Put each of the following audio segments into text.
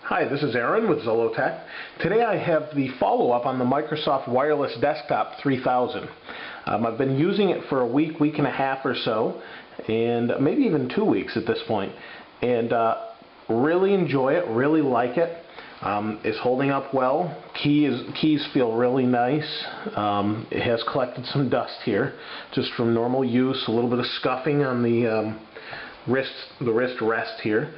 Hi, this is Aaron with Followup1334. Today I have the follow-up on the Microsoft Wireless Desktop 3000. I've been using it for a week and a half or so, and maybe even 2 weeks at this point, and really enjoy it, really like it. It's holding up well. Keys feel really nice. It has collected some dust here just from normal use, a little bit of scuffing on the wrist rest here.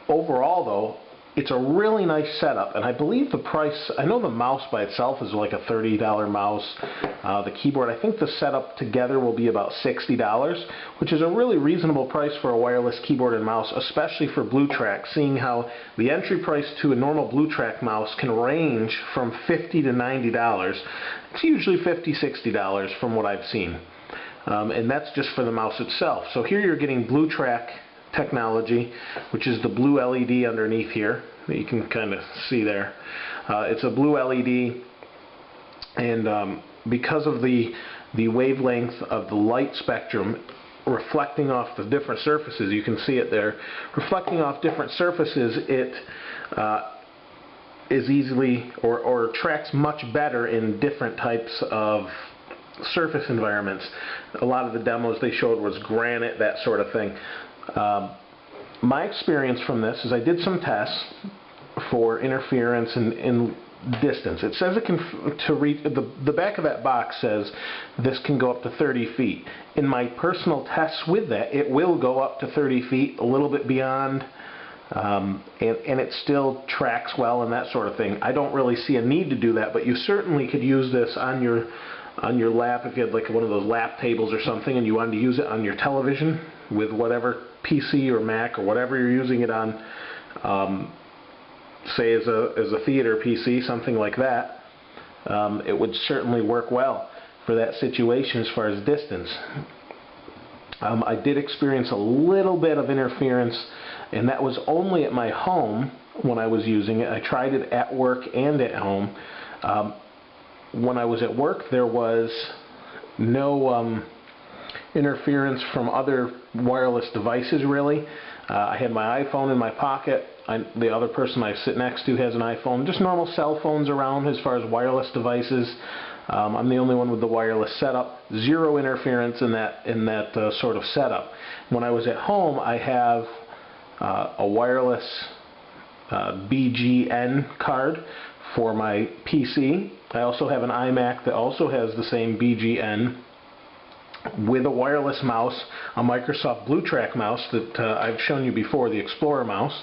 Overall, though, it's a really nice setup, and I believe the price, I know the mouse by itself is like a $30 mouse. The keyboard, I think the setup together will be about $60, which is a really reasonable price for a wireless keyboard and mouse, especially for BlueTrack, seeing how the entry price to a normal BlueTrack mouse can range from $50 to $90. It's usually $50, $60 from what I've seen. And that's just for the mouse itself. So here you're getting BlueTrack technology, which is the blue LED underneath here that you can kind of see there. It's a blue LED, and because of the wavelength of the light spectrum reflecting off the different surfaces, you can see it there, reflecting off different surfaces, it is easily or tracks much better in different types of surface environments. A lot of the demos they showed was granite, that sort of thing. My experience from this is I did some tests for interference and distance. It says it can reach, the back of that box says this can go up to 30 feet. In my personal tests with that, it will go up to 30 feet, a little bit beyond, and it still tracks well and that sort of thing. I don't really see a need to do that, but you certainly could use this on your lap if you had like one of those lap tables or something and you wanted to use it on your television with whatever PC or Mac or whatever you're using it on, say as a theater PC, something like that. It would certainly work well for that situation as far as distance. I did experience a little bit of interference, and that was only at my home when I was using it. I tried it at work and at home. When I was at work, there was no interference from other wireless devices, really. I had my iPhone in my pocket. The other person I sit next to has an iPhone. Just normal cell phones around as far as wireless devices. I'm the only one with the wireless setup. Zero interference in that sort of setup. When I was at home, I have a wireless BGN card for my PC. I also have an iMac that also has the same BGN with a wireless mouse, a Microsoft BlueTrack mouse that I've shown you before, the Explorer mouse.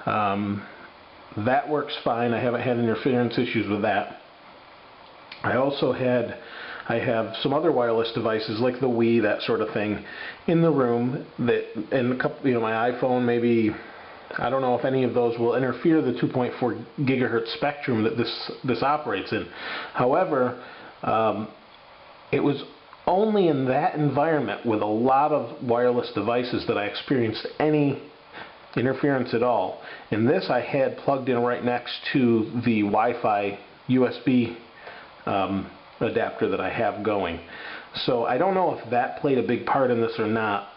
That works fine. I haven't had interference issues with that. I have some other wireless devices like the Wii, that sort of thing, in the room that, and a couple, my iPhone maybe. I don't know if any of those will interfere the 2.4 gigahertz spectrum that this operates in. However, it was only in that environment with a lot of wireless devices that I experienced any interference at all. In this, I had plugged in right next to the Wi-Fi USB adapter that I have going. So I don't know if that played a big part in this or not.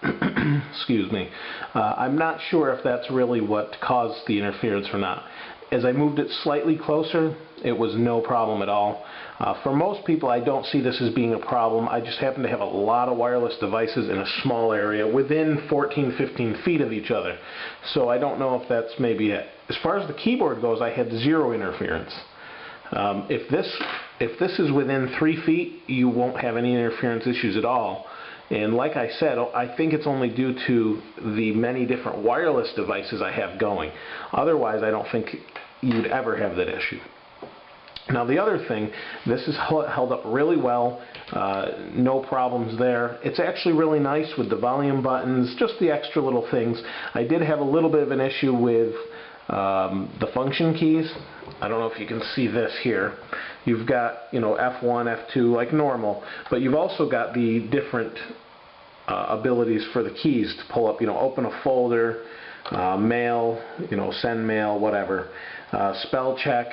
Excuse me. I'm not sure if that's really what caused the interference or not. As I moved it slightly closer, it was no problem at all. For most people, I don't see this as being a problem. I just happen to have a lot of wireless devices in a small area within 14-15 feet of each other. So I don't know if that's maybe it. As far as the keyboard goes, I had zero interference. If this is within 3 feet, you won't have any interference issues at all. And like I said, I think it's only due to the many different wireless devices I have going. Otherwise, I don't think you'd ever have that issue. Now the other thing, this is held up really well, no problems there. It's actually really nice with the volume buttons, just the extra little things. I did have a little bit of an issue with the function keys. I don't know if you can see this here. You've got, F1, F2 like normal, but you've also got the different abilities for the keys to pull up, open a folder, mail, send mail, whatever, spell check.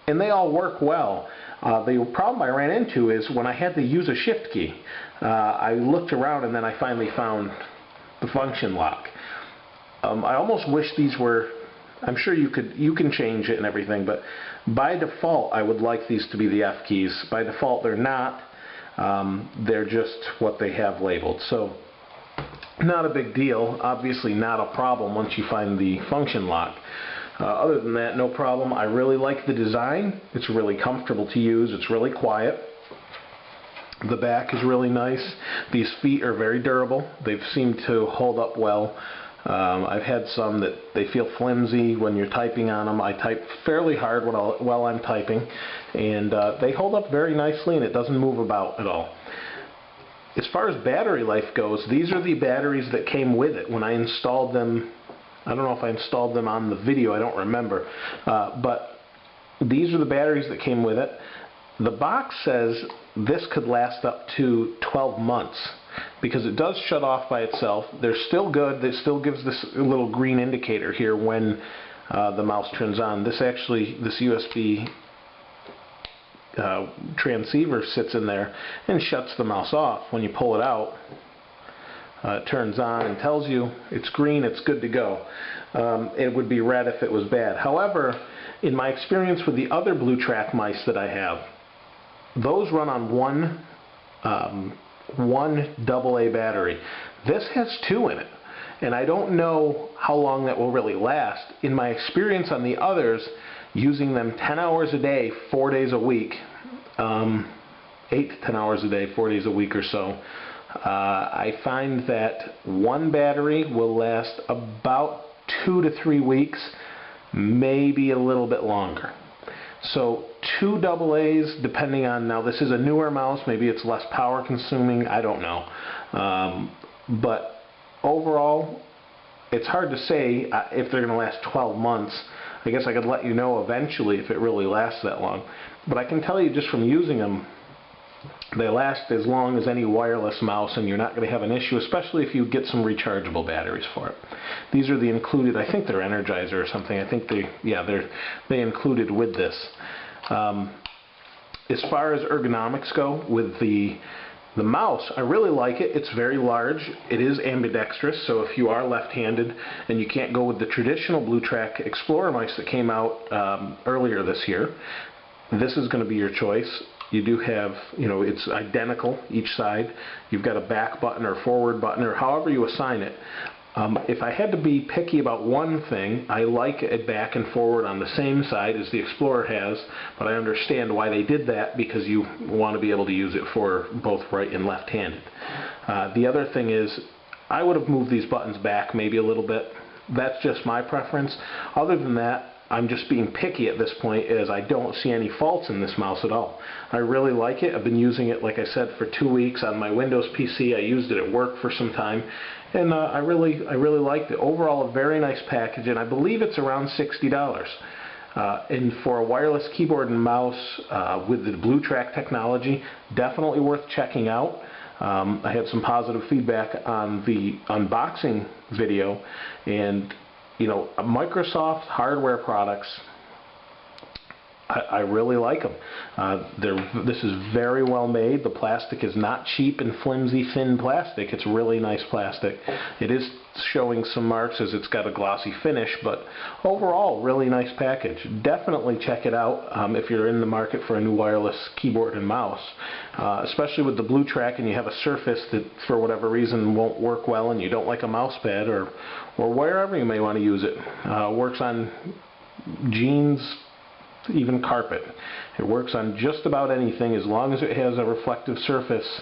and they all work well. The problem I ran into is when I had to use a shift key. I looked around and then I finally found the function lock. I almost wish these were, I'm sure you can change it and everything, but by default I would like these to be the F keys. By default they're not. They're just what they have labeled. So not a big deal. Obviously not a problem once you find the function lock. Other than that, no problem. I really like the design. It's really comfortable to use. It's really quiet. The back is really nice. These feet are very durable. They've seemed to hold up well. I've had some that they feel flimsy when you're typing on them. I type fairly hard while I'm typing, and they hold up very nicely, and it doesn't move about at all. As far as battery life goes, these are the batteries that came with it when I installed them. I don't know if I installed them on the video, I don't remember, but these are the batteries that came with it. The box says this could last up to 12 months because it does shut off by itself. They're still good. It still gives this little green indicator here when the mouse turns on. This USB transceiver sits in there and shuts the mouse off. When you pull it out, it turns on and tells you it's green, it's good to go. It would be red if it was bad. However, in my experience with the other BlueTrack mice that I have, those run on one AA battery. This has two in it, and I don't know how long that will really last. In my experience on the others, using them 10 hours a day, 4 days a week, 8 to 10 hours a day, 4 days a week or so, I find that one battery will last about 2 to 3 weeks, maybe a little bit longer. So 2 AA's, depending on, now this is a newer mouse, maybe it's less power consuming, I don't know. But overall, it's hard to say if they're going to last 12 months. I guess I could let you know eventually if it really lasts that long. But I can tell you just from using them, they last as long as any wireless mouse, and you're not going to have an issue, especially if you get some rechargeable batteries for it. These are the included, I think they're Energizer or something. I think they included with this. As far as ergonomics go with the mouse, I really like it. It's very large. It is ambidextrous, so if you are left-handed and you can't go with the traditional BlueTrack Explorer mice that came out earlier this year, this is going to be your choice. You do have, it's identical each side. You've got a back button or forward button or however you assign it. If I had to be picky about one thing, I like it back and forward on the same side as the Explorer has, but I understand why they did that, because you want to be able to use it for both right and left-handed. The other thing is, I would have moved these buttons back maybe a little bit. That's just my preference. Other than that, I'm just being picky at this point, as I don't see any faults in this mouse at all. I really like it. I've been using it, like I said, for 2 weeks on my Windows PC. I used it at work for some time, and I really liked it. Overall, a very nice package, and I believe it's around $60. And for a wireless keyboard and mouse with the BlueTrack technology, definitely worth checking out. I had some positive feedback on the unboxing video, and Microsoft hardware products, I really like them. This is very well made. The plastic is not cheap and flimsy, thin plastic. It's really nice plastic. It is showing some marks as it's got a glossy finish, but overall, really nice package. Definitely check it out if you're in the market for a new wireless keyboard and mouse, especially with the BlueTrack and you have a Surface that for whatever reason won't work well and you don't like a mouse pad, or wherever you may want to use it. Works on jeans, even carpet. It works on just about anything as long as it has a reflective surface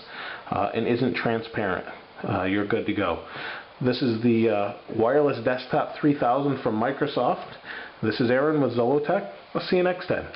and isn't transparent. You're good to go. This is the Wireless Desktop 3000 from Microsoft. This is Aaron with Zollotech. I'll see you next time.